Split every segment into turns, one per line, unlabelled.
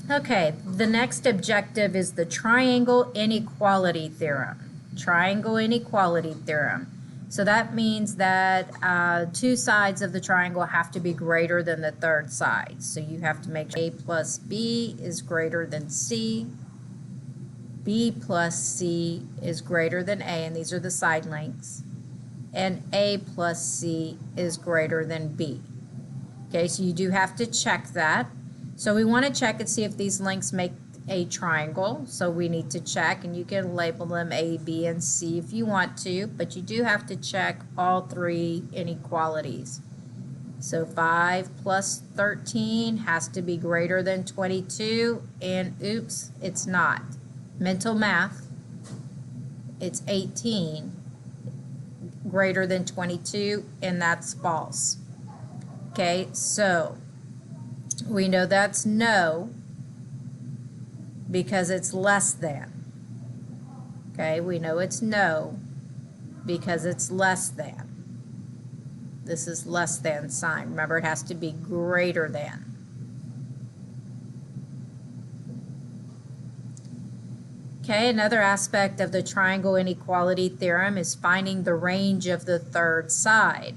Okay, the next objective is the triangle inequality theorem. Triangle inequality theorem. So that means that two sides of the triangle have to be greater than the third side. So you have to make sure A plus B is greater than C, B plus C is greater than A, and these are the side lengths, and A plus C is greater than B. Okay, so you do have to check that. So we want to check and see if these lengths make a triangle. So we need to check, and you can label them A, B, and C if you want to, but you do have to check all three inequalities. So 5 plus 13 has to be greater than 22, and oops, it's not. Mental math, it's 18 greater than 22, and that's false. Okay, so we know that's no because it's less than. Okay, we know it's no because it's less than. This is less than sign. Remember, it has to be greater than. Okay, another aspect of the triangle inequality theorem is finding the range of the third side.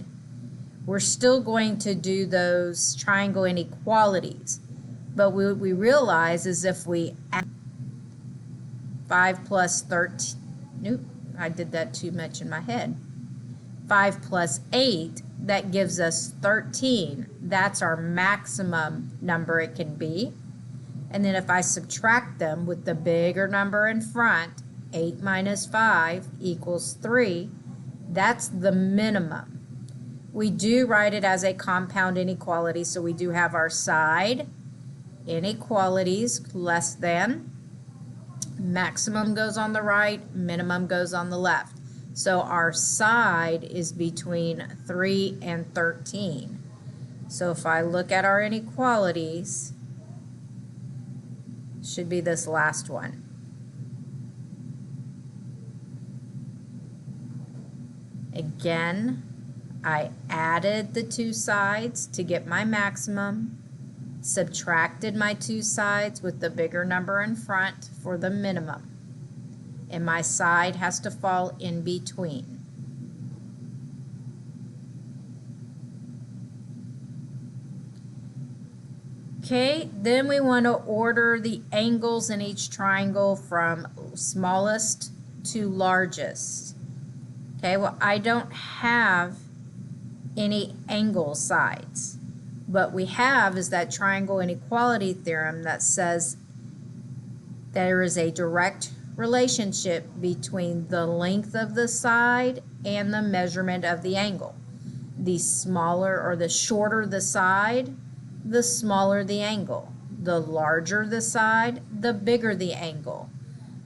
We're still going to do those triangle inequalities, but what we realize is if we add 5 plus 13, nope, I did that too much in my head. 5 plus 8, that gives us 13. That's our maximum number it can be. And then if I subtract them with the bigger number in front, 8 minus 5 equals 3, that's the minimum. We do write it as a compound inequality, so we do have our side inequalities less than. Maximum goes on the right, minimum goes on the left. So our side is between 3 and 13. So if I look at our inequalities, should be this last one. Again, I added the two sides to get my maximum, subtracted my two sides with the bigger number in front for the minimum, and my side has to fall in between. Okay, then we want to order the angles in each triangle from smallest to largest. Okay, well, I don't have any angle sides. What we have is that triangle inequality theorem that says there is a direct relationship between the length of the side and the measurement of the angle. The smaller or the shorter the side, the smaller the angle. The larger the side, the bigger the angle.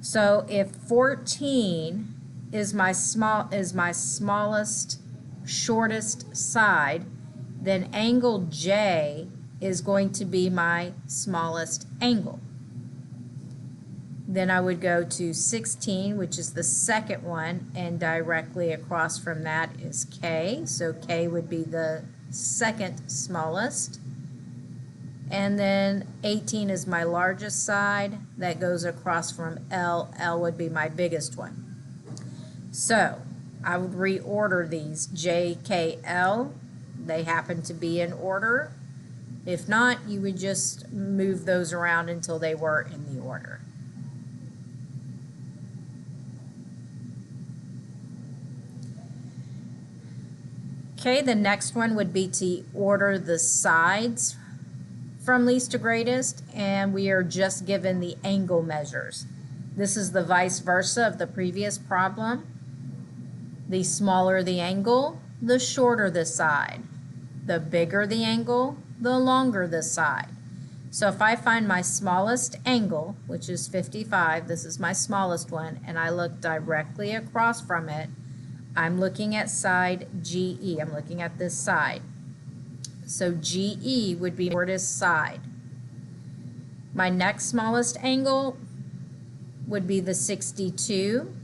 So if 14 is my smallest, shortest side, then angle J is going to be my smallest angle. Then I would go to 16, which is the second one, and directly across from that is K. So K would be the second smallest. And then 18 is my largest side. That goes across from L. L would be my biggest one. So I would reorder these J, K, L. They happen to be in order. If not, you would just move those around until they were in the order. Okay, the next one would be to order the sides from least to greatest, and we are just given the angle measures. This is the vice versa of the previous problem. The smaller the angle, the shorter the side. The bigger the angle, the longer the side. So if I find my smallest angle, which is 55, this is my smallest one, and I look directly across from it, I'm looking at side GE. I'm looking at this side. So GE would be the shortest side. My next smallest angle would be the 62.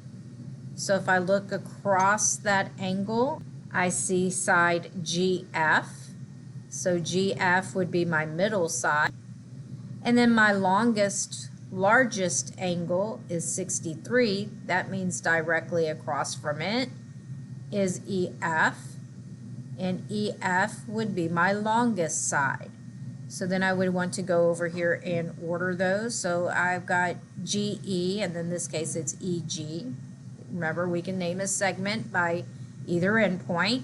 So if I look across that angle, I see side GF. So GF would be my middle side. And then my largest angle is 63. That means directly across from it is EF, and EF would be my longest side. So then I would want to go over here and order those. So I've got GE, and in this case it's EG. Remember, we can name a segment by either endpoint.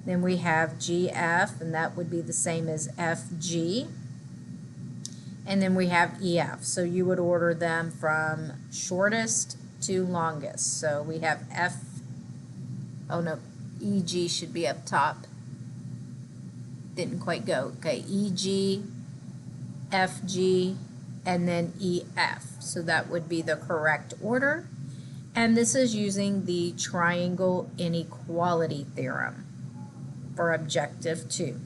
Then we have GF, and that would be the same as FG. And then we have EF. So you would order them from shortest to longest. So we have EG should be up top. Didn't quite go. Okay, EG, FG, and then EF. So that would be the correct order. And this is using the triangle inequality theorem for objective 2.